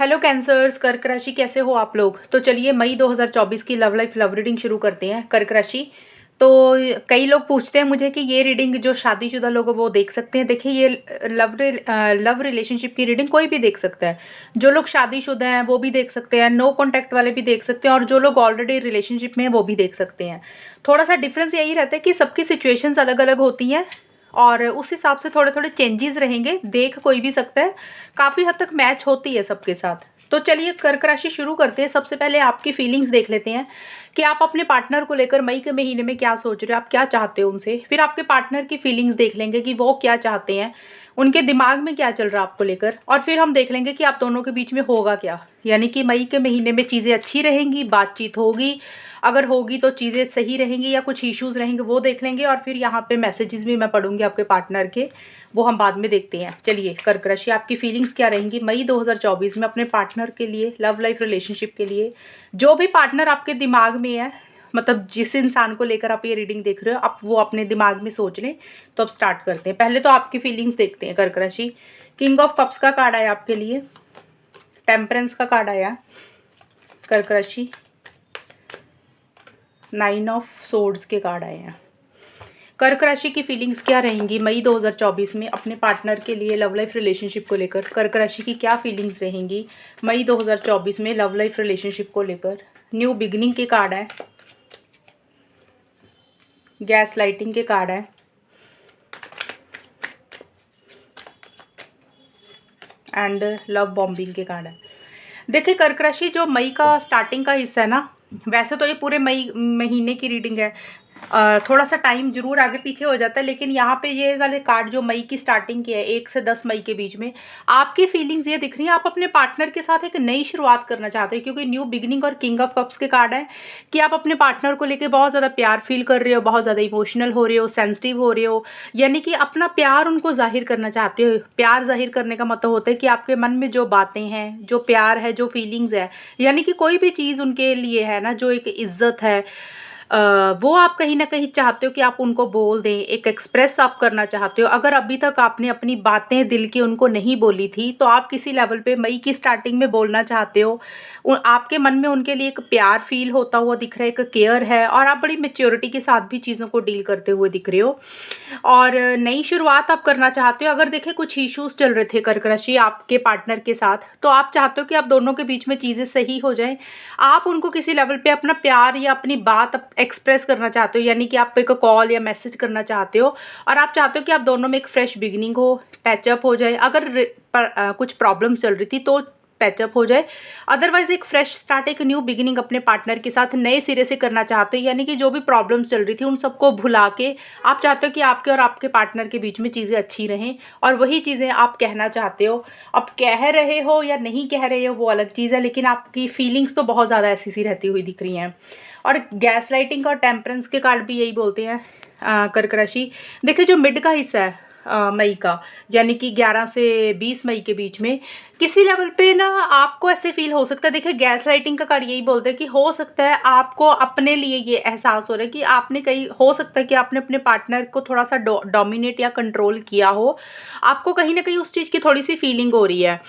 Hello cancers, कर्क राशि कैसे हो आप लोग। तो चलिए मई 2024 की लव लाइफ लव रीडिंग शुरू करते हैं। कर्क राशि, तो कई लोग पूछते हैं मुझे कि ये रीडिंग जो शादीशुदा लोग हैं वो देख सकते हैं। देखिए ये लव रिलेशनशिप की रीडिंग कोई भी देख सकता है। जो लोग शादीशुदा हैं वो भी देख सकते हैं, नो कॉन्टैक्ट वाले भी देख सकते हैं, और जो लोग ऑलरेडी रिलेशनशिप में हैं वो भी देख सकते हैं। थोड़ा सा डिफरेंस यही रहता है कि सबकी सिचुएशंस अलग अलग होती हैं और उस हिसाब से थोड़े थोड़े चेंजेस रहेंगे। देख कोई भी सकता है, काफ़ी हद तक मैच होती है सबके साथ। तो चलिए कर्क राशि शुरू करते हैं। सबसे पहले आपकी फीलिंग्स देख लेते हैं कि आप अपने पार्टनर को लेकर मई के महीने में क्या सोच रहे हो, आप क्या चाहते हो उनसे। फिर आपके पार्टनर की फीलिंग्स देख लेंगे कि वो क्या चाहते हैं, उनके दिमाग में क्या चल रहा है आपको लेकर। और फिर हम देख लेंगे कि आप दोनों के बीच में होगा क्या, यानी कि मई के महीने में चीज़ें अच्छी रहेंगी, बातचीत होगी, अगर होगी तो चीज़ें सही रहेंगी या कुछ इश्यूज़ रहेंगे वो देख लेंगे। और फिर यहाँ पे मैसेजेस भी मैं पढ़ूंगी आपके पार्टनर के, वो हम बाद में देखते हैं। चलिए कर्क राशि, आपकी फीलिंग्स क्या रहेंगी मई 2024 में अपने पार्टनर के लिए, लव लाइफ रिलेशनशिप के लिए। जो भी पार्टनर आपके दिमाग में है, मतलब जिस इंसान को लेकर आप ये रीडिंग देख रहे हो, आप वो अपने दिमाग में सोच लें। तो अब स्टार्ट करते हैं। पहले तो आपकी फीलिंग्स देखते हैं कर्क राशि। किंग ऑफ कप्स का कार्ड आया आपके लिए, टेम्परेंस का कार्ड आया कर्क राशि, 9 ऑफ सोर्ड्स के कार्ड आए हैं। कर्क राशि की फीलिंग्स क्या रहेंगी मई 2024 में अपने पार्टनर के लिए लव लाइफ रिलेशनशिप को लेकर। कर्क राशि की क्या फीलिंग्स रहेंगी मई 2024 में लव लाइफ रिलेशनशिप को लेकर। न्यू बिगनिंग के कार्ड है, गैस लाइटिंग के कार्ड है, एंड लव बॉम्बिंग के कार्ड है। देखिए कर्क राशि, जो मई का स्टार्टिंग का हिस्सा है ना, वैसे तो ये पूरे मई महीने की रीडिंग है, थोड़ा सा टाइम जरूर आगे पीछे हो जाता है, लेकिन यहाँ पे ये वाले कार्ड जो मई की स्टार्टिंग की है 1 से 10 मई के बीच में, आपकी फीलिंग्स ये दिख रही है आप अपने पार्टनर के साथ एक नई शुरुआत करना चाहते हैं। क्योंकि न्यू बिगनिंग और किंग ऑफ कप्स के कार्ड है कि आप अपने पार्टनर को लेकर बहुत ज़्यादा प्यार फील कर रहे हो, बहुत ज़्यादा इमोशनल हो रहे हो, सेंसिटिव हो रहे हो, यानी कि अपना प्यार उनको जाहिर करना चाहते हो। प्यार जाहिर करने का मतलब होता है कि आपके मन में जो बातें हैं, जो प्यार है, जो फीलिंग्स है, यानी कि कोई भी चीज़ उनके लिए है ना, जो एक इज्जत है, वो आप कहीं ना कहीं चाहते हो कि आप उनको बोल दें, एक एक्सप्रेस आप करना चाहते हो। अगर अभी तक आपने अपनी बातें दिल की उनको नहीं बोली थी, तो आप किसी लेवल पे मई की स्टार्टिंग में बोलना चाहते हो। आपके मन में उनके लिए एक प्यार फील होता हुआ दिख रहा है, एक केयर है, और आप बड़ी मेच्योरिटी के साथ भी चीज़ों को डील करते हुए दिख रहे हो, और नई शुरुआत आप करना चाहते हो। अगर देखें कुछ इश्यूज चल रहे थे कर्क राशि आपके पार्टनर के साथ, तो आप चाहते हो कि आप दोनों के बीच में चीज़ें सही हो जाएं। आप उनको किसी लेवल पे अपना प्यार या अपनी बात एक्सप्रेस करना चाहते हो, यानी कि आप एक कॉल या मैसेज करना चाहते हो, और आप चाहते हो कि आप दोनों में एक फ्रेश बिगिनिंग हो, पैचअप हो जाए। अगर कुछ प्रॉब्लम चल रही थी तो पैचअप हो जाए, अदरवाइज एक फ्रेश स्टार्ट, एक न्यू बिगिनिंग अपने पार्टनर के साथ नए सिरे से करना चाहते हो। यानी कि जो भी प्रॉब्लम्स चल रही थी उन सबको भुला के आप चाहते हो कि आपके और आपके पार्टनर के बीच में चीज़ें अच्छी रहें, और वही चीज़ें आप कहना चाहते हो। अब कह रहे हो या नहीं कह रहे हो वो अलग चीज़ है, लेकिन आपकी फीलिंग्स तो बहुत ज़्यादा ऐसी सी रहती हुई दिख रही हैं। और गैस लाइटिंग और टेम्परेंस के कार्ड भी यही बोलते हैं कर्क राशि। देखिए जो मिड का हिस्सा है मई का, यानी कि 11 से 20 मई के बीच में, किसी लेवल पे ना आपको ऐसे फील हो सकता है। देखिए गैस लाइटिंग का कार्ड यही बोलते हैं कि हो सकता है आपको अपने लिए ये एहसास हो रहा है कि आपने कहीं, हो सकता है कि आपने अपने पार्टनर को थोड़ा सा डोमिनेट या कंट्रोल किया हो। आपको कहीं ना कहीं उस चीज़ की थोड़ी सी फीलिंग हो रही है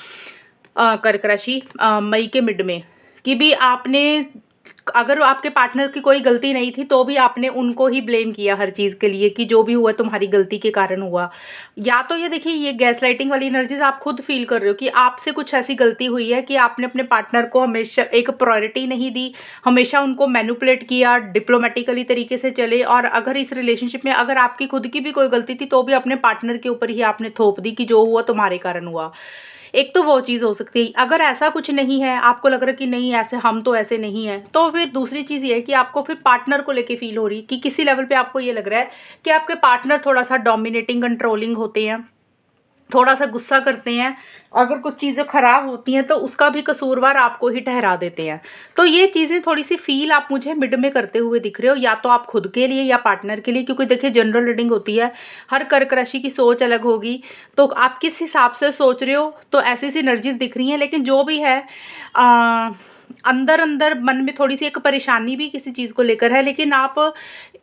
कर्क राशि मई के मिड में, कि भी आपने, अगर आपके पार्टनर की कोई गलती नहीं थी तो भी आपने उनको ही ब्लेम किया हर चीज़ के लिए, कि जो भी हुआ तुम्हारी गलती के कारण हुआ। या तो ये देखिए ये गैस लाइटिंग वाली एनर्जीज आप खुद फील कर रहे हो कि आपसे कुछ ऐसी गलती हुई है कि आपने अपने पार्टनर को हमेशा एक प्रायोरिटी नहीं दी, हमेशा उनको मैनिपुलेट किया, डिप्लोमेटिकली तरीके से चले। और अगर इस रिलेशनशिप में अगर आपकी खुद की भी कोई गलती थी तो भी अपने पार्टनर के ऊपर ही आपने थोप दी कि जो हुआ तुम्हारे कारण हुआ। एक तो वो चीज़ हो सकती है। अगर ऐसा कुछ नहीं है, आपको लग रहा है कि नहीं ऐसे, हम तो ऐसे नहीं हैं, तो फिर दूसरी चीज़ ये है कि आपको फिर पार्टनर को लेके फील हो रही है कि किसी लेवल पे आपको ये लग रहा है कि आपके पार्टनर थोड़ा सा डोमिनेटिंग, कंट्रोलिंग होते हैं, थोड़ा सा गुस्सा करते हैं। अगर कुछ चीज़ें ख़राब होती हैं तो उसका भी कसूरवार आपको ही ठहरा देते हैं। तो ये चीज़ें थोड़ी सी फील आप मुझे मिड में करते हुए दिख रहे हो, या तो आप खुद के लिए या पार्टनर के लिए। क्योंकि देखिए जनरल रीडिंग होती है, हर कर्क राशि की सोच अलग होगी, तो आप किस हिसाब से सोच रहे हो, तो ऐसी सी एनर्जीज दिख रही हैं। लेकिन जो भी है अंदर अंदर मन में थोड़ी सी एक परेशानी भी किसी चीज़ को लेकर है, लेकिन आप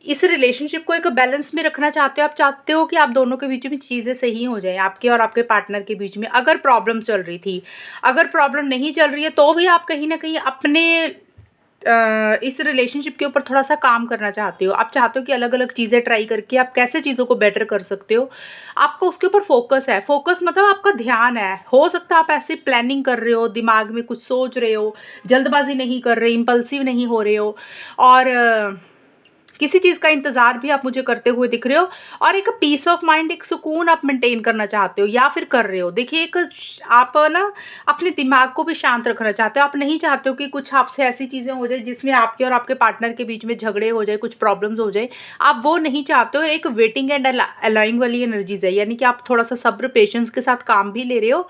इस रिलेशनशिप को एक बैलेंस में रखना चाहते हो। आप चाहते हो कि आप दोनों के बीच में चीज़ें सही हो जाएँ, आपके और आपके पार्टनर के बीच में। अगर प्रॉब्लम चल रही थी, अगर प्रॉब्लम नहीं चल रही है, तो भी आप कहीं न कहीं अपने इस रिलेशनशिप के ऊपर थोड़ा-सा काम करना चाहते हो। आप चाहते हो कि अलग-अलग चीज़ें ट्राई करके आप कैसे चीज़ों को बेटर कर सकते हो, आपका उसके ऊपर फ़ोकस है। फ़ोकस मतलब आपका ध्यान है। हो सकता है आप ऐसे प्लानिंग कर रहे हो, दिमाग में कुछ सोच रहे हो, जल्दबाज़ी नहीं कर रहे, इम्पल्सिव नहीं हो रहे हो, और किसी चीज़ का इंतज़ार भी आप मुझे करते हुए दिख रहे हो, और एक पीस ऑफ माइंड, एक सुकून आप मेंटेन करना चाहते हो या फिर कर रहे हो। देखिए, एक आप ना अपने दिमाग को भी शांत रखना चाहते हो। आप नहीं चाहते हो कि कुछ आपसे ऐसी चीज़ें हो जाए जिसमें आपके और आपके पार्टनर के बीच में झगड़े हो जाए, कुछ प्रॉब्लम्स हो जाए। आप वो नहीं चाहते हो। एक वेटिंग एंड अलाइंग वाली एनर्जीज है, यानी कि आप थोड़ा सा सब्र पेशेंस के साथ काम भी ले रहे हो,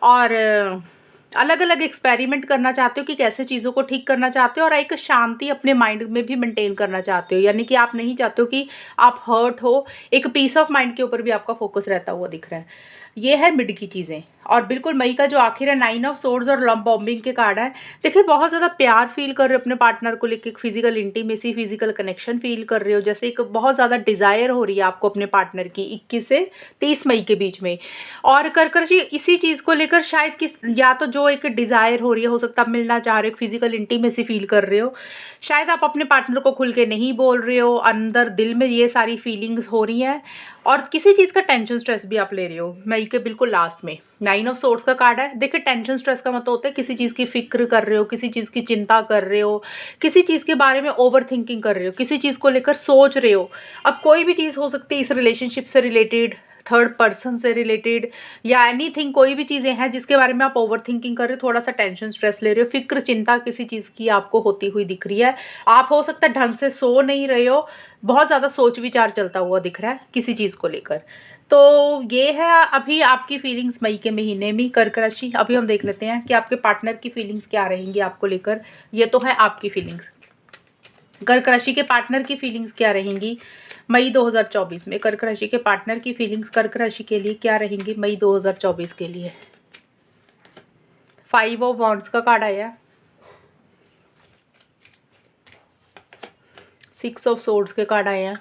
और अलग अलग एक्सपेरिमेंट करना चाहते हो कि कैसे चीज़ों को ठीक करना चाहते हो, और एक शांति अपने माइंड में भी मेंटेन करना चाहते हो। यानी कि आप नहीं चाहते हो कि आप हर्ट हो, एक पीस ऑफ माइंड के ऊपर भी आपका फोकस रहता हुआ दिख रहा है। ये है मिड की चीज़ें। और बिल्कुल मई का जो आखिर है, 9 ऑफ सोर्ड्स और लव बॉम्बिंग के कार्ड है। देखिए, बहुत ज़्यादा प्यार फील कर रहे हो अपने पार्टनर को लेके, एक physical intimacy, physical connection feel कर रहे हो, जैसे एक बहुत ज़्यादा डिज़ायर हो रही है आपको अपने पार्टनर की 21 से 30 मई के बीच में। और कर जी इसी चीज़ को लेकर शायद किस, या तो जो एक डिज़ायर हो रही है, हो सकता है आप मिलना चाह रहे हो, फिजिकल इंटीमेसी फील कर रहे हो, शायद आप अपने पार्टनर को खुल के नहीं बोल रहे हो, अंदर दिल में ये सारी फीलिंग्स हो रही हैं, और किसी चीज़ का टेंशन स्ट्रेस भी आप ले रहे हो मई के बिल्कुल लास्ट में। 9 ऑफ सोर्ड्स का कार्ड है। देखिए, टेंशन स्ट्रेस का मतलब होता है किसी चीज़ की फिक्र कर रहे हो, किसी चीज़ की चिंता कर रहे हो, किसी चीज़ के बारे में ओवर थिंकिंग कर रहे हो, किसी चीज़ को लेकर सोच रहे हो। अब कोई भी चीज़ हो सकती है इस रिलेशनशिप से रिलेटेड, थर्ड पर्सन से रिलेटेड, या एनीथिंग, कोई भी चीज़ें हैं जिसके बारे में आप ओवर थिंकिंग कर रहे हो, थोड़ा सा टेंशन स्ट्रेस ले रहे हो, फिक्र चिंता किसी चीज़ की आपको होती हुई दिख रही है। आप हो सकता है ढंग से सो नहीं रहे हो, बहुत ज़्यादा सोच विचार चलता हुआ दिख रहा है किसी चीज़ को लेकर। तो ये है अभी आपकी फीलिंग्स मई के महीने में कर्क राशि। अभी हम देख लेते हैं कि आपके पार्टनर की फीलिंग्स क्या रहेंगी आपको लेकर। ये तो है आपकी फीलिंग्स। कर्क राशि के पार्टनर की फीलिंग्स क्या रहेंगी मई 2024 में। कर्क राशि के पार्टनर की फीलिंग्स कर्क राशि के लिए क्या रहेंगी मई 2024 के लिए। 5 ऑफ वॉन्ड्स का कार्ड आया, 6 ऑफ सोर्ड्स के कार्ड आए हैं,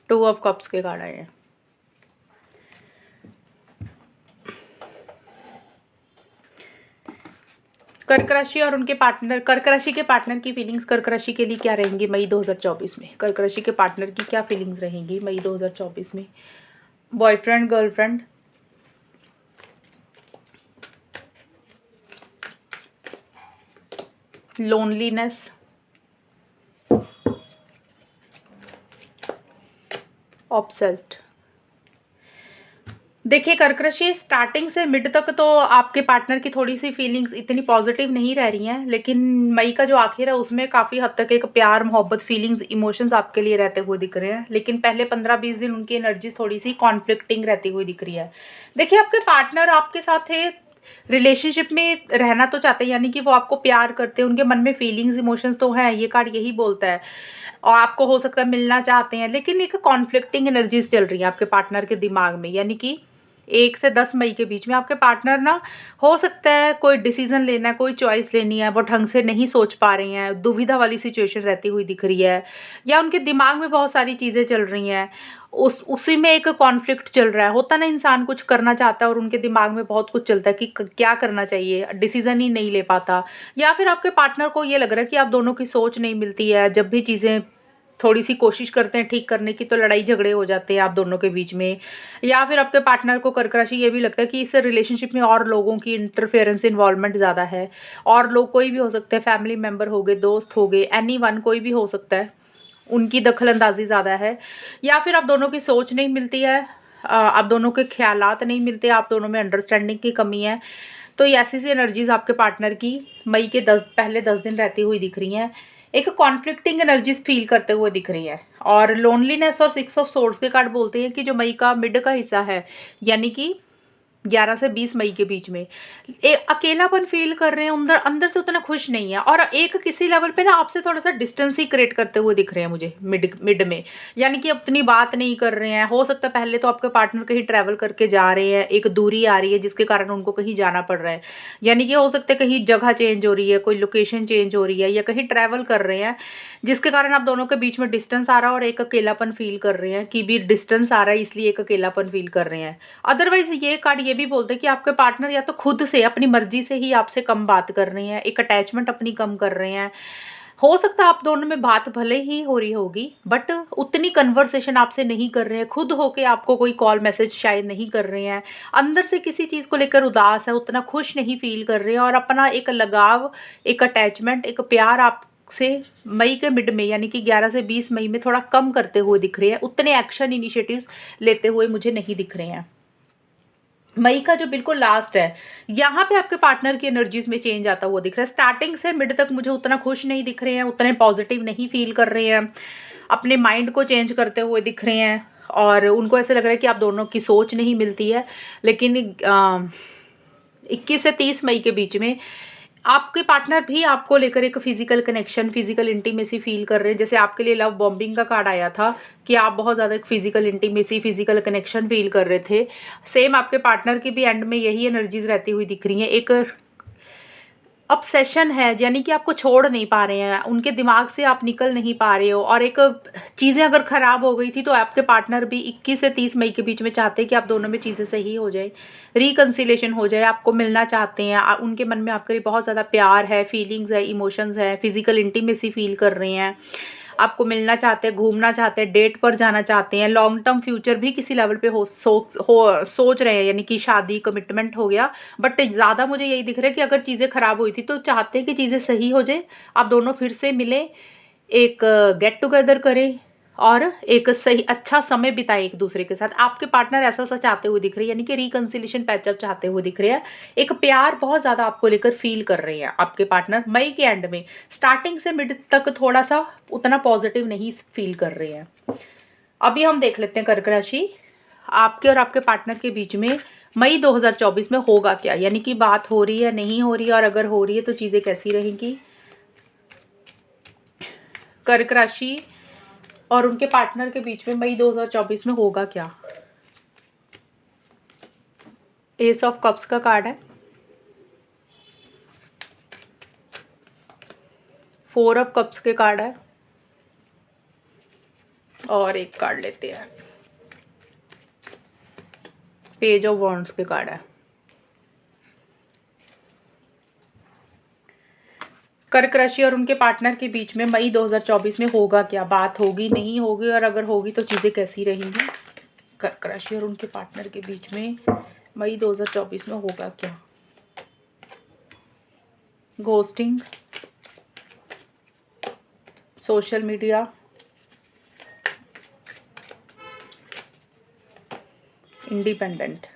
2 ऑफ कप्स के कार्ड आए हैं। कर्क राशि और उनके पार्टनर, कर्क राशि के पार्टनर की फीलिंग्स कर्क राशि के लिए क्या रहेंगी मई 2024 में। कर्क राशि के पार्टनर की क्या फीलिंग्स रहेंगी मई 2024 में। Boyfriend, girlfriend, loneliness, obsessed. देखिए, कर्क राशि स्टार्टिंग से मिड तक तो आपके पार्टनर की थोड़ी सी फीलिंग्स इतनी पॉजिटिव नहीं रह रही हैं, लेकिन मई का जो आखिर है उसमें काफ़ी हद तक एक प्यार, मोहब्बत, फीलिंग्स, इमोशंस आपके लिए रहते हुए दिख रहे हैं। लेकिन पहले 15-20 दिन उनकी एनर्जीज थोड़ी सी कॉन्फ्लिक्टिंग रहती हुई दिख रही है। देखिए, आपके पार्टनर आपके साथ है रिलेशनशिप में रहना तो चाहते हैं, यानी कि वो आपको प्यार करते हैं, उनके मन में फीलिंग्स, इमोशंस तो हैं, ये कार्ड यही बोलता है, और आपको हो सकता है मिलना चाहते हैं, लेकिन एक कॉन्फ्लिक्टिंग एनर्जीज चल रही है आपके पार्टनर के दिमाग में। यानी कि 1 से 10 मई के बीच में आपके पार्टनर ना, हो सकता है कोई डिसीजन लेना है, कोई चॉइस लेनी है, वो ढंग से नहीं सोच पा रहे हैं, दुविधा वाली सिचुएशन रहती हुई दिख रही है, या उनके दिमाग में बहुत सारी चीज़ें चल रही हैं, उसी में एक कॉन्फ्लिक्ट चल रहा है। होता ना, इंसान कुछ करना चाहता है और उनके दिमाग में बहुत कुछ चलता है कि क्या करना चाहिए, डिसीजन ही नहीं ले पाता, या फिर आपके पार्टनर को ये लग रहा है कि आप दोनों की सोच नहीं मिलती है, जब भी चीज़ें थोड़ी सी कोशिश करते हैं ठीक करने की तो लड़ाई झगड़े हो जाते हैं आप दोनों के बीच में। या फिर आपके पार्टनर को कर्क राशि ये भी लगता है कि इस रिलेशनशिप में और लोगों की इंटरफेरेंस, इन्वॉल्वमेंट ज़्यादा है, और लोग कोई भी हो सकते हैं, फैमिली मेम्बर हो गए, दोस्त हो गए, एनीवन, कोई भी हो सकता है, उनकी दखलंदाजी ज़्यादा है, या फिर आप दोनों की सोच नहीं मिलती है, आप दोनों के ख्यालात नहीं मिलते, आप दोनों में अंडरस्टैंडिंग की कमी है। तो ये ऐसी सी एनर्जीज आपके पार्टनर की मई के पहले 10 दिन रहती हुई दिख रही हैं, एक कॉन्फ्लिक्टिंग एनर्जीज फील करते हुए दिख रही है। और लोनलीनेस और 6 ऑफ सोर्ड्स के कार्ड बोलते हैं कि जो मई का मिड का हिस्सा है, यानी कि 11 से 20 मई के बीच में अकेलापन फील कर रहे हैं, अंदर अंदर से उतना खुश नहीं है, और एक किसी लेवल पे ना आपसे थोड़ा सा डिस्टेंस ही क्रिएट करते हुए दिख रहे हैं मुझे मिड में। यानी कि उतनी बात नहीं कर रहे हैं। हो सकता है पहले तो आपके पार्टनर कहीं ट्रैवल करके जा रहे हैं, एक दूरी आ रही है जिसके कारण उनको कहीं जाना पड़ रहा है, यानी कि हो सकता है कहीं जगह चेंज हो रही है, कोई लोकेशन चेंज हो रही है, या कहीं ट्रैवल कर रहे हैं जिसके कारण आप दोनों के बीच में डिस्टेंस आ रहा है और एक अकेलापन फील कर रहे हैं कि भी डिस्टेंस आ रहा है इसलिए एक अकेलापन फील कर रहे हैं। अदरवाइज ये कार्ड ये भी बोलते हैं कि आपके पार्टनर या तो खुद से अपनी मर्जी से ही आपसे कम बात कर रहे हैं, एक अटैचमेंट अपनी कम कर रहे हैं। हो सकता है आप दोनों में बात भले ही हो रही होगी बट उतनी कन्वर्सेशन आपसे नहीं कर रहे हैं, खुद होके आपको कोई कॉल मैसेज शायद नहीं कर रहे हैं, अंदर से किसी चीज़ को लेकर उदास है, उतना खुश नहीं फील कर रहे हैं, और अपना एक लगाव, एक अटैचमेंट, एक प्यार आपसे मई के मिड में यानी कि 11 से 20 मई में थोड़ा कम करते हुए दिख रहे हैं, उतने एक्शन इनिशिएटिव्स लेते हुए मुझे नहीं दिख रहे हैं। मई का जो बिल्कुल लास्ट है यहाँ पे आपके पार्टनर की एनर्जीज में चेंज आता हुआ दिख रहा है। स्टार्टिंग से मिड तक मुझे उतना खुश नहीं दिख रहे हैं, उतने पॉजिटिव नहीं फील कर रहे हैं, अपने माइंड को चेंज करते हुए दिख रहे हैं, और उनको ऐसे लग रहा है कि आप दोनों की सोच नहीं मिलती है। लेकिन 21 से 30 मई के बीच में आपके पार्टनर भी आपको लेकर एक physical connection, physical intimacy feel कर रहे हैं। जैसे आपके लिए लव बॉम्बिंग का कार्ड आया था कि आप बहुत ज़्यादा एक physical intimacy, physical connection feel कर रहे थे, सेम आपके पार्टनर की भी एंड में यही एनर्जीज रहती हुई दिख रही हैं। एक ऑब्सेशन है, यानी कि आपको छोड़ नहीं पा रहे हैं, उनके दिमाग से आप निकल नहीं पा रहे हो, और एक चीज़ें अगर ख़राब हो गई थी तो आपके पार्टनर भी 21 से 30 मई के बीच में चाहते हैं कि आप दोनों में चीज़ें सही हो जाए, रिकन्सिलेशन हो जाए, आपको मिलना चाहते हैं, उनके मन में आपके लिए बहुत ज़्यादा प्यार है, फीलिंग्स है, इमोशंस है, फिजिकल इंटीमेसी फील कर रहे हैं, आपको मिलना चाहते हैं, घूमना चाहते हैं, डेट पर जाना चाहते हैं, लॉन्ग टर्म फ्यूचर भी किसी लेवल पे सोच रहे हैं, यानी कि शादी, कमिटमेंट हो गया। बट ज़्यादा मुझे यही दिख रहा है कि अगर चीज़ें ख़राब हुई थी तो चाहते हैं कि चीज़ें सही हो जाए, आप दोनों फिर से मिलें, एक गेट टुगेदर करें और एक सही अच्छा समय बिताएं एक दूसरे के साथ। आपके पार्टनर ऐसा सा चाहते हुए दिख रहे हैं, यानी कि रिकन्सिलेशन, पैचअप चाहते हुए दिख रहे हैं, एक प्यार बहुत ज़्यादा आपको लेकर फील कर रहे हैं आपके पार्टनर। मई के एंड में स्टार्टिंग से मिड तक थोड़ा सा उतना पॉजिटिव नहीं फील कर रहे हैं। अभी हम देख लेते हैं कर्क राशि, आपके और आपके पार्टनर के बीच में मई 2024 में होगा क्या, यानी कि बात हो रही है, नहीं हो रही है, और अगर हो रही है तो चीज़ें कैसी रहेंगी। कर्क राशि और उनके पार्टनर के बीच में मई 2024 में होगा क्या। एस ऑफ कप्स का कार्ड है, 4 ऑफ कप्स के कार्ड है, और एक कार्ड लेते हैं, पेज ऑफ वॉन्ड्स के कार्ड है। कर्क राशि और उनके पार्टनर के बीच में मई 2024 में होगा क्या, बात होगी, नहीं होगी, और अगर होगी तो चीज़ें कैसी रहेंगी। कर्क राशि और उनके पार्टनर के बीच में मई 2024 में होगा क्या। Ghosting, social media, independent.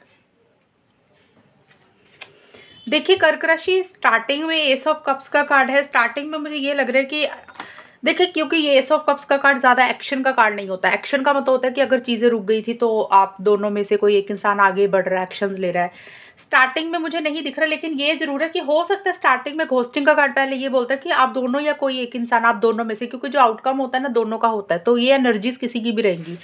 देखिए कर्क राशि स्टार्टिंग में एस ऑफ कप्स का कार्ड है। स्टार्टिंग में मुझे ये लग रहा है कि देखिए, क्योंकि ये एस ऑफ कप्स का कार्ड ज़्यादा एक्शन का कार्ड नहीं होता। एक्शन का मतलब होता है कि अगर चीज़ें रुक गई थी तो आप दोनों में से कोई एक इंसान आगे बढ़ रहा है, एक्शंस ले रहा है। स्टार्टिंग में मुझे नहीं दिख रहा, लेकिन ये जरूर है कि हो सकता है स्टार्टिंग में घोस्टिंग का कार्ड पहले ये बोलता है कि आप दोनों या कोई एक इंसान, आप दोनों में से, क्योंकि जो आउटकम होता है ना दोनों का होता है, तो ये एनर्जीज किसी की भी रहेंगी,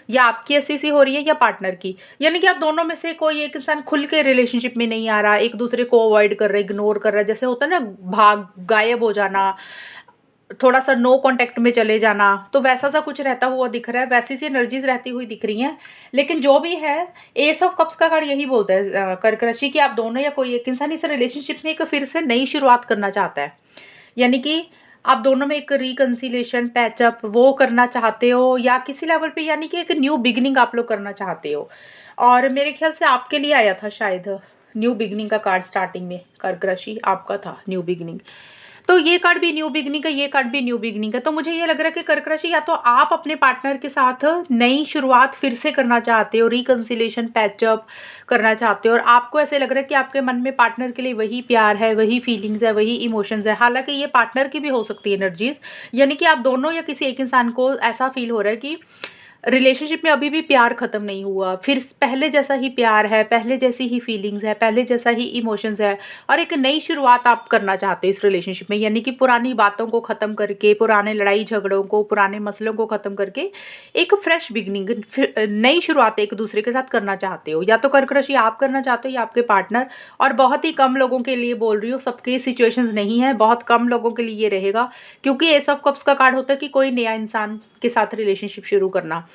या आपकी ऐसी हो रही है या पार्टनर की, यानी कि आप दोनों में से कोई एक इंसान खुल के रिलेशनशिप में नहीं आ रहा, एक दूसरे को अवॉइड कर रहा है, इग्नोर कर रहा है, जैसे होता है ना भाग गायब हो जाना, थोड़ा सा नो कांटेक्ट में चले जाना, तो वैसा सा कुछ रहता हुआ दिख रहा है, वैसी सी एनर्जीज रहती हुई दिख रही हैं। लेकिन जो भी है, एस ऑफ कप्स का कार्ड यही बोलता है कर्क राशि कि आप दोनों या कोई एक इंसान इस रिलेशनशिप में एक फिर से नई शुरुआत करना चाहता है, यानी कि आप दोनों में एक रिकन्सिलेशन, पैचअप वो करना चाहते हो, या किसी लेवल पे यानी कि एक न्यू बिगिनिंग आप लोग करना चाहते हो। और मेरे ख्याल से आपके लिए आया था शायद न्यू बिगिनिंग का कार्ड स्टार्टिंग में, कर्क राशि आपका था न्यू बिगिनिंग, तो ये कार्ड भी न्यू बिगनिंग है, ये कार्ड भी न्यू बिगनिंग है। तो मुझे ये लग रहा है कि कर्क राशि या तो आप अपने पार्टनर के साथ नई शुरुआत फिर से करना चाहते हो, रिकन्सिलेशन, पैचअप करना चाहते हो, और आपको ऐसे लग रहा है कि आपके मन में पार्टनर के लिए वही प्यार है, वही फीलिंग्स है, वही इमोशंस है। हालांकि ये पार्टनर की भी हो सकती है एनर्जीज, यानी कि आप दोनों या किसी एक इंसान को ऐसा फील हो रहा है कि रिलेशनशिप में अभी भी प्यार ख़त्म नहीं हुआ, फिर पहले जैसा ही प्यार है, पहले जैसी ही फीलिंग्स है, पहले जैसा ही इमोशंस है और एक नई शुरुआत आप करना चाहते हो इस रिलेशनशिप में। यानी कि पुरानी बातों को ख़त्म करके, पुराने लड़ाई झगड़ों को, पुराने मसलों को ख़त्म करके एक फ्रेश बिगिनिंग, फिर नई शुरुआत एक दूसरे के साथ करना चाहते हो। या तो कर्क राशि आप करना चाहते हो या आपके पार्टनर। और बहुत ही कम लोगों के लिए बोल रही हूँ, सबके सिचुएशंस नहीं है, बहुत कम लोगों के लिए ये रहेगा, क्योंकि एस ऑफ कप्स का कार्ड होता है कि कोई नया इंसान के साथ रिलेशनशिप शुरू करना।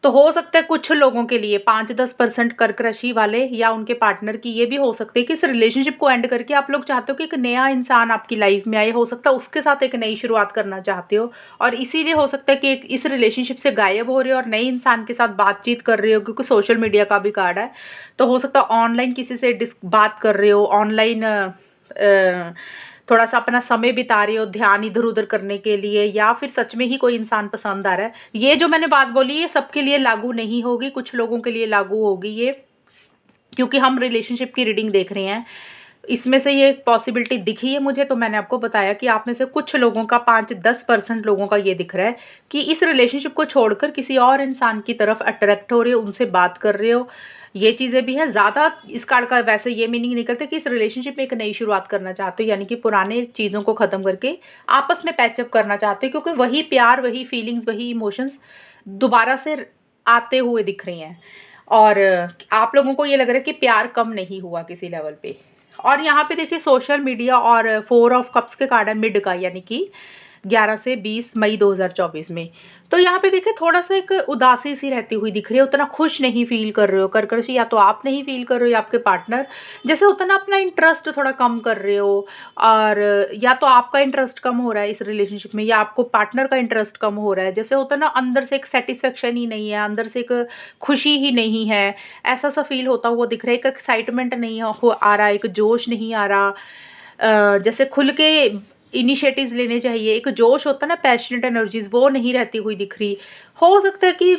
तो हो सकता है कुछ लोगों के लिए 5-10% कर्क राशि वाले या उनके पार्टनर की ये भी हो सकती है कि इस रिलेशनशिप को एंड करके आप लोग चाहते हो कि एक नया इंसान आपकी लाइफ में आए, हो सकता है उसके साथ एक नई शुरुआत करना चाहते हो और इसीलिए हो सकता है कि एक इस रिलेशनशिप से गायब हो रहे हो और नए इंसान के साथ बातचीत कर रहे हो, क्योंकि सोशल मीडिया का भी कार्ड है। तो हो सकता है ऑनलाइन किसी से बात कर रहे हो, ऑनलाइन थोड़ा सा अपना समय बिता रहे हो ध्यान इधर उधर करने के लिए, या फिर सच में ही कोई इंसान पसंद आ रहा है। ये जो मैंने बात बोली ये सबके लिए लागू नहीं होगी, कुछ लोगों के लिए लागू होगी ये, क्योंकि हम रिलेशनशिप की रीडिंग देख रहे हैं। इसमें से ये पॉसिबिलिटी दिखी है मुझे, तो मैंने आपको बताया कि आप में से कुछ लोगों का 5-10% लोगों का ये दिख रहा है कि इस रिलेशनशिप को छोड़कर किसी और इंसान की तरफ अट्रैक्ट हो रहे हो, उनसे बात कर रहे हो। ये चीज़ें भी हैं। ज़्यादा इस कार्ड का वैसे ये मीनिंग निकलता है कि इस रिलेशनशिप में एक नई शुरुआत करना चाहते हो, यानी कि पुराने चीज़ों को ख़त्म करके आपस में पैचअप करना चाहते हो, क्योंकि वही प्यार, वही फीलिंग्स, वही इमोशंस दोबारा से आते हुए दिख रही हैं। और आप लोगों को ये लग रहा है कि प्यार कम नहीं हुआ किसी लेवल पे। और यहाँ पे देखिए सोशल मीडिया और 4 ऑफ कप्स के कार्ड है मिड का, यानी कि 11 से 20 मई 2024 में। तो यहाँ पे देखिए थोड़ा सा एक उदासी सी रहती हुई दिख रही है, उतना खुश नहीं फील कर रहे हो कर्क राशि, या तो आप नहीं फील कर रहे हो या आपके पार्टनर, जैसे होता ना अपना इंटरेस्ट थोड़ा कम कर रहे हो, और या तो आपका इंटरेस्ट कम हो रहा है इस रिलेशनशिप में या आपको पार्टनर का इंटरेस्ट कम हो रहा है। जैसे होता ना अंदर से एक सेटिस्फेक्शन ही नहीं है, अंदर से एक खुशी ही नहीं है, ऐसा सा फील होता हुआ दिख रहा है। एक एक्साइटमेंट नहीं आ रहा, एक जोश नहीं आ रहा, जैसे खुल के इनिशिएटिव्स लेने चाहिए, एक जोश होता है ना, पैशनेट एनर्जीज, वो नहीं रहती हुई दिख रही। हो सकता है कि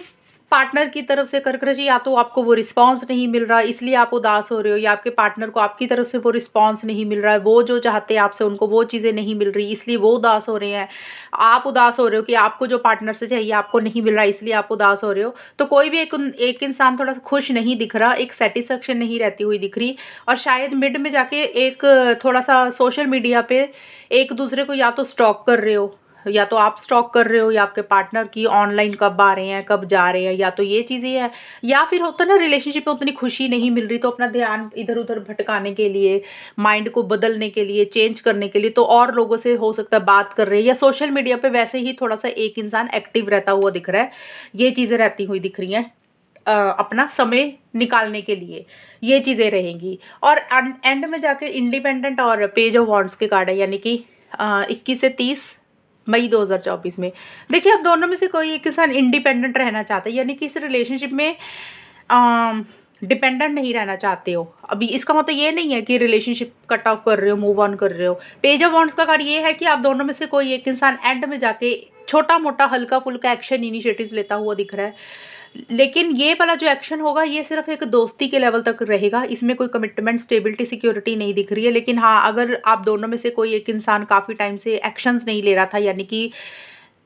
पार्टनर की तरफ से कर्क राशि या तो आपको वो रिस्पांस नहीं मिल रहा इसलिए आप उदास हो रहे हो, या आपके पार्टनर को आपकी तरफ से वो रिस्पांस नहीं मिल रहा है, वो जो चाहते हैं आपसे उनको वो चीज़ें नहीं मिल रही इसलिए वो उदास हो रहे हैं। आप उदास हो रहे हो कि आपको जो पार्टनर से चाहिए आपको नहीं मिल रहा इसलिए आप उदास हो रहे हो। तो कोई भी एक इंसान थोड़ा सा खुश नहीं दिख रहा, एक सेटिस्फेक्शन नहीं रहती हुई दिख रही। और शायद मिड में जाके एक थोड़ा सा सोशल मीडिया पे एक दूसरे को या तो स्टॉक कर रहे हो, या तो आप स्टॉक कर रहे हो, या आपके पार्टनर की ऑनलाइन कब आ रहे हैं कब जा रहे हैं, या तो ये चीज़ें है। या फिर होता है ना रिलेशनशिप में उतनी खुशी नहीं मिल रही तो अपना ध्यान इधर उधर भटकाने के लिए, माइंड को बदलने के लिए, चेंज करने के लिए तो और लोगों से हो सकता है बात कर रहे हैं, या सोशल मीडिया पे वैसे ही थोड़ा सा एक इंसान एक्टिव रहता हुआ दिख रहा है। ये चीज़ें रहती हुई दिख रही हैं अपना समय निकालने के लिए, ये चीज़ें रहेंगी। और एंड में जाकर इंडिपेंडेंट और पेज ऑफ वॉन्ड्स के कार्ड है, यानी कि 21 से 30 मई 2024 में। देखिए अब दोनों में से कोई एक इंसान इंडिपेंडेंट रहना चाहता है, यानी कि इस रिलेशनशिप में डिपेंडेंट नहीं रहना चाहते हो। अभी इसका मतलब ये नहीं है कि रिलेशनशिप कट ऑफ कर रहे हो, मूव ऑन कर रहे हो। पेज ऑफ वॉन्ड्स का कार्ड ये है कि आप दोनों में से कोई एक इंसान एंड में जाके छोटा मोटा हल्का फुल्का एक्शन इनिशिएटिव्स लेता हुआ दिख रहा है। लेकिन ये वाला जो एक्शन होगा ये सिर्फ एक दोस्ती के लेवल तक रहेगा, इसमें कोई कमिटमेंट, स्टेबिलिटी, सिक्योरिटी नहीं दिख रही है। लेकिन हाँ, अगर आप दोनों में से कोई एक इंसान काफ़ी टाइम से एक्शंस नहीं ले रहा था, यानी कि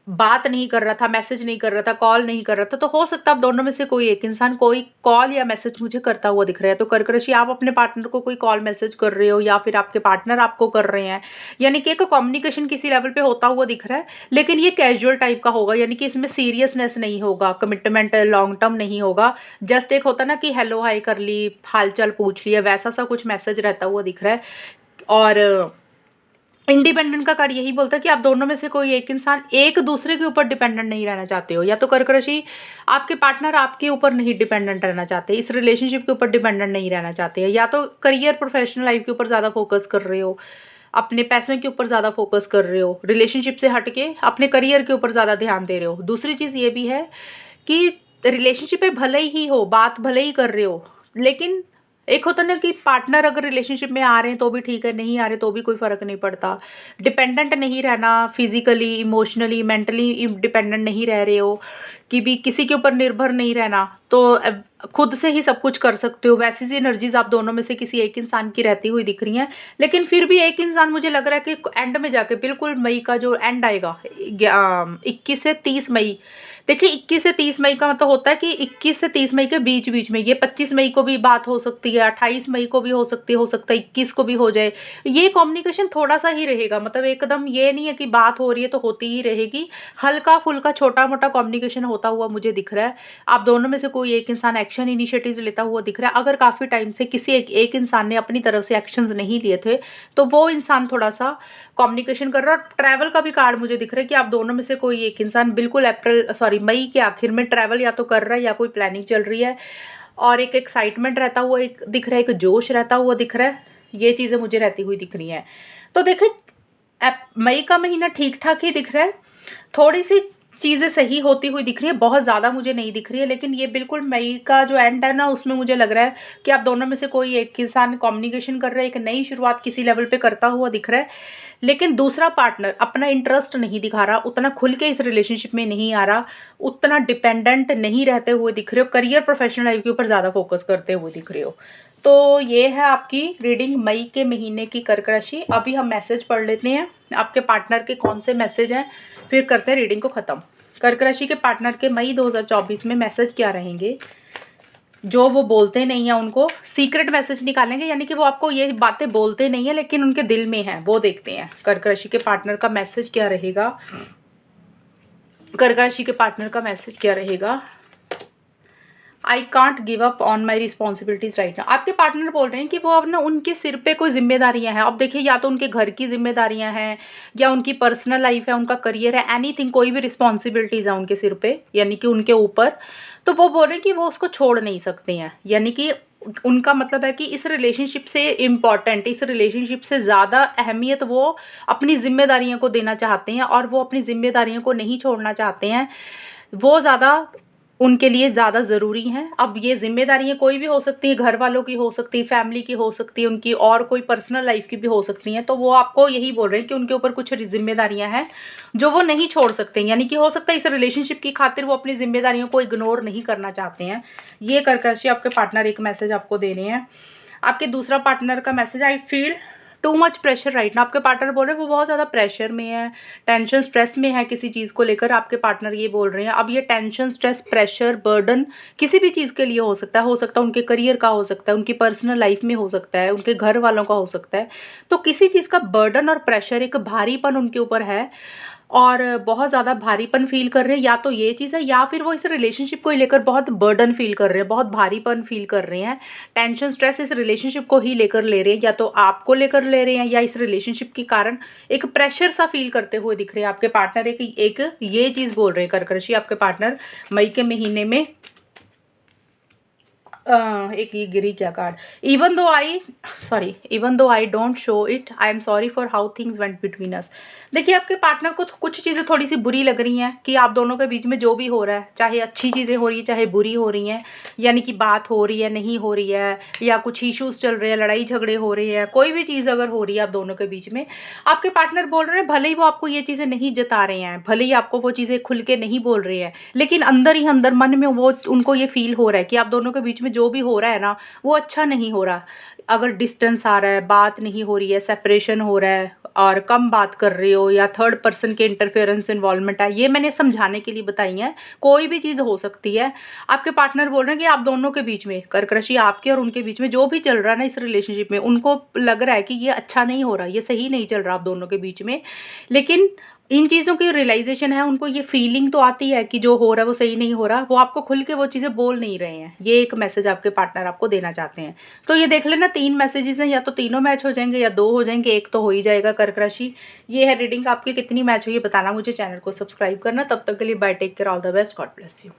बात नहीं कर रहा था, मैसेज नहीं कर रहा था, कॉल नहीं कर रहा था, तो हो सकता है आप दोनों में से कोई एक इंसान कोई कॉल या मैसेज मुझे करता हुआ दिख रहा है। तो कर्क राशि आप अपने पार्टनर को कोई कॉल मैसेज कर रहे हो या फिर आपके पार्टनर आपको कर रहे हैं, यानी कि एक कम्युनिकेशन किसी लेवल पे होता हुआ दिख रहा है। लेकिन ये कैजुअल टाइप का होगा, यानी कि इसमें सीरियसनेस नहीं होगा, कमिटमेंट लॉन्ग टर्म नहीं होगा। जस्ट एक होता ना कि हेलो हाय कर ली, हालचाल पूछ लिया, वैसा सा कुछ मैसेज रहता हुआ दिख रहा है। और इंडिपेंडेंट का कार्ड यही बोलता है कि आप दोनों में से कोई एक इंसान एक दूसरे के ऊपर डिपेंडेंट नहीं रहना चाहते हो। या तो कर्क राशि आपके पार्टनर आपके ऊपर नहीं डिपेंडेंट रहना चाहते, इस रिलेशनशिप के ऊपर डिपेंडेंट नहीं रहना चाहते हैं, या तो करियर प्रोफेशनल लाइफ के ऊपर ज़्यादा फोकस कर रहे हो, अपने पैसों के ऊपर ज़्यादा फोकस कर रहे हो, रिलेशनशिप से हट के अपने करियर के ऊपर ज़्यादा ध्यान दे रहे हो। दूसरी चीज़ ये भी है कि रिलेशनशिप में भले ही हो, बात भले ही कर रहे हो, लेकिन एक होता ना कि पार्टनर अगर रिलेशनशिप में आ रहे हैं तो भी ठीक है, नहीं आ रहे तो भी कोई फ़र्क नहीं पड़ता। डिपेंडेंट नहीं रहना, फिजिकली, इमोशनली, मेंटली डिपेंडेंट नहीं रह रहे हो, कि भी किसी के ऊपर निर्भर नहीं रहना, तो खुद से ही सब कुछ कर सकते हो। वैसी सी एनर्जीज आप दोनों में से किसी एक इंसान की रहती हुई दिख रही हैं। लेकिन फिर भी एक इंसान मुझे लग रहा है कि एंड में जाके बिल्कुल मई का जो एंड आएगा 21 से 30 मई, देखिए 21 से 30 मई का मतलब होता है कि 21 से 30 मई के बीच बीच में, ये 25 मई को भी बात हो सकती है, 28 मई को भी हो सकती है, हो सकता है 21 को भी हो जाए। ये कम्युनिकेशन थोड़ा सा ही रहेगा, मतलब एकदम ये नहीं है कि बात हो रही है तो होती ही रहेगी। हल्का फुल्का छोटा मोटा कम्युनिकेशन होता हुआ मुझे दिख रहा है। आप दोनों में से कोई एक इंसान एक्शन इनिशिएटिव लेता हुआ दिख रहा है। अगर काफ़ी टाइम से किसी एक इंसान ने अपनी तरफ से एक्शंस नहीं लिए थे तो वो इंसान थोड़ा सा कम्युनिकेशन कर रहा है। और ट्रैवल का भी कार्ड मुझे दिख रहा है कि आप दोनों में से कोई एक इंसान बिल्कुल मई के आखिर में ट्रैवल या तो कर रहा है या कोई प्लानिंग चल रही है। और एक एक्साइटमेंट रहता हुआ एक दिख रहा है, एक जोश रहता हुआ दिख रहा है। ये चीज़ें मुझे रहती हुई दिख रही हैं। तो देखिए मई का महीना ठीक ठाक ही दिख रहा है, थोड़ी सी चीज़ें सही होती हुई दिख रही है, बहुत ज़्यादा मुझे नहीं दिख रही है। लेकिन ये बिल्कुल मई का जो एंड है ना, उसमें मुझे लग रहा है कि आप दोनों में से कोई एक इंसान कम्युनिकेशन कर रहा है, एक नई शुरुआत किसी लेवल पे करता हुआ दिख रहा है। लेकिन दूसरा पार्टनर अपना इंटरेस्ट नहीं दिखा रहा, उतना खुल के इस रिलेशनशिप में नहीं आ रहा, उतना डिपेंडेंट नहीं रहते हुए दिख रहे हो, करियर प्रोफेशनल लाइफ के ऊपर ज़्यादा फोकस करते हुए दिख रहे हो। तो ये है आपकी रीडिंग मई के महीने की कर्क राशि। अभी हम मैसेज पढ़ लेते हैं आपके पार्टनर के कौन से मैसेज हैं, फिर करते हैं रीडिंग को ख़त्म। कर्क राशि के पार्टनर के मई 2024 में मैसेज क्या रहेंगे, जो वो बोलते नहीं है उनको सीक्रेट मैसेज निकालेंगे, यानी कि वो आपको ये बातें बोलते नहीं है लेकिन उनके दिल में है, वो देखते हैं कर्क राशि के पार्टनर का मैसेज क्या रहेगा। कर्क राशि के पार्टनर का मैसेज क्या रहेगा। I can't give up on my responsibilities right now. आपके पार्टनर बोल रहे हैं कि वो अब ना उनके सिर पे कोई जिम्मेदारियां हैं। अब देखिए, या तो उनके घर की जिम्मेदारियां हैं या उनकी पर्सनल लाइफ है, उनका करियर है, एनीथिंग, कोई भी रिस्पॉन्सिबिलिटीज है उनके सिर पे, यानी कि उनके ऊपर। तो वो बोल रहे हैं कि वो उसको छोड़ नहीं सकते हैं, यानी कि उनका मतलब है कि इस रिलेशनशिप से इम्पॉर्टेंट, इस रिलेशनशिप से ज़्यादा अहमियत वो अपनी जिम्मेदारियों को देना चाहते हैं और वो अपनी जिम्मेदारियों को नहीं छोड़ना चाहते हैं। वो ज़्यादा उनके लिए ज़्यादा ज़रूरी हैं। अब ये जिम्मेदारियाँ कोई भी हो सकती हैं, घर वालों की हो सकती है, फैमिली की हो सकती है उनकी, और कोई पर्सनल लाइफ की भी हो सकती हैं। तो वो आपको यही बोल रहे हैं कि उनके ऊपर कुछ जिम्मेदारियाँ हैं जो वो नहीं छोड़ सकते, यानी कि हो सकता है इस रिलेशनशिप की खातिर वो अपनी जिम्मेदारियों को इग्नोर नहीं करना चाहते हैं। ये कर्क राशि आपके पार्टनर एक मैसेज आपको दे रहे हैं। आपके दूसरा पार्टनर का message, I feel too much pressure right ना। आपके पार्टनर बोल रहे हैं वो बहुत ज़्यादा प्रेशर में है, टेंशन स्ट्रेस में है किसी चीज़ को लेकर। आपके पार्टनर ये बोल रहे हैं। अब ये टेंशन स्ट्रेस प्रेशर बर्डन किसी भी चीज़ के लिए हो सकता है उनके करियर का, हो सकता है उनकी पर्सनल लाइफ में, हो सकता है उनके घर वालों का, हो सकता है। तो किसी चीज़ का बर्डन और प्रेशर, एक भारीपन उनके ऊपर है और बहुत ज़्यादा भारीपन फील कर रहे हैं। या तो ये चीज़ है या फिर वो इस रिलेशनशिप को लेकर बहुत बर्डन फील कर रहे हैं, बहुत भारीपन फील कर रहे हैं। टेंशन स्ट्रेस इस रिलेशनशिप को ही लेकर ले रहे हैं, या तो आपको लेकर ले रहे हैं या इस रिलेशनशिप के कारण एक प्रेशर सा फील करते हुए दिख रहे हैं आपके पार्टनर। एक ये चीज़ बोल रहे हैं कर्क राशि आपके पार्टनर मई के महीने में। एक ये गिरी क्या card, even though I don't show it, I am sorry for how things went between us. देखिए, आपके पार्टनर को कुछ चीज़ें थोड़ी सी बुरी लग रही हैं कि आप दोनों के बीच में जो भी हो रहा है, चाहे अच्छी चीज़ें हो रही है चाहे बुरी हो रही हैं, यानी कि बात हो रही है नहीं हो रही है, या कुछ इश्यूज़ चल रहे हैं, लड़ाई झगड़े हो रहे हैं, कोई भी चीज़ अगर हो रही है आप दोनों के बीच में, आपके पार्टनर बोल रहे हैं भले ही वो आपको ये चीज़ें नहीं जता रहे हैं, भले ही आपको वो चीज़ें खुल के नहीं बोल रहे हैं, लेकिन अंदर ही अंदर मन में वो उनको ये फील हो रहा है कि आप दोनों के बीच में जो भी हो रहा है ना वो अच्छा नहीं हो रहा। अगर डिस्टेंस आ रहा है, बात नहीं हो रही है, सेपरेशन हो रहा है और कम बात कर रहे हो, या थर्ड पर्सन के इंटरफेरेंस इन्वॉल्वमेंट है, ये मैंने समझाने के लिए बताई है। कोई भी चीज़ हो सकती है। आपके पार्टनर बोल रहे हैं कि आप दोनों के बीच में, कर्क राशि आपके और उनके बीच में जो भी चल रहा है ना इस रिलेशनशिप में, उनको लग रहा है कि ये अच्छा नहीं हो रहा, ये सही नहीं चल रहा आप दोनों के बीच में। लेकिन इन चीज़ों की रियलाइजेशन है, उनको ये फीलिंग तो आती है कि जो हो रहा है वो सही नहीं हो रहा, वो आपको खुल के वो चीज़ें बोल नहीं रहे हैं। ये एक मैसेज आपके पार्टनर आपको देना चाहते हैं। तो ये देख लेना 3 मैसेजेस हैं, या तो तीनों मैच हो जाएंगे या 2 हो जाएंगे, एक तो हो ही जाएगा कर्क राशि। ये है रीडिंग, आपकी कितनी मैच हुई है बताना मुझे, चैनल को सब्सक्राइब करना। तब तक के लिए bye, take care, all the best, God bless you.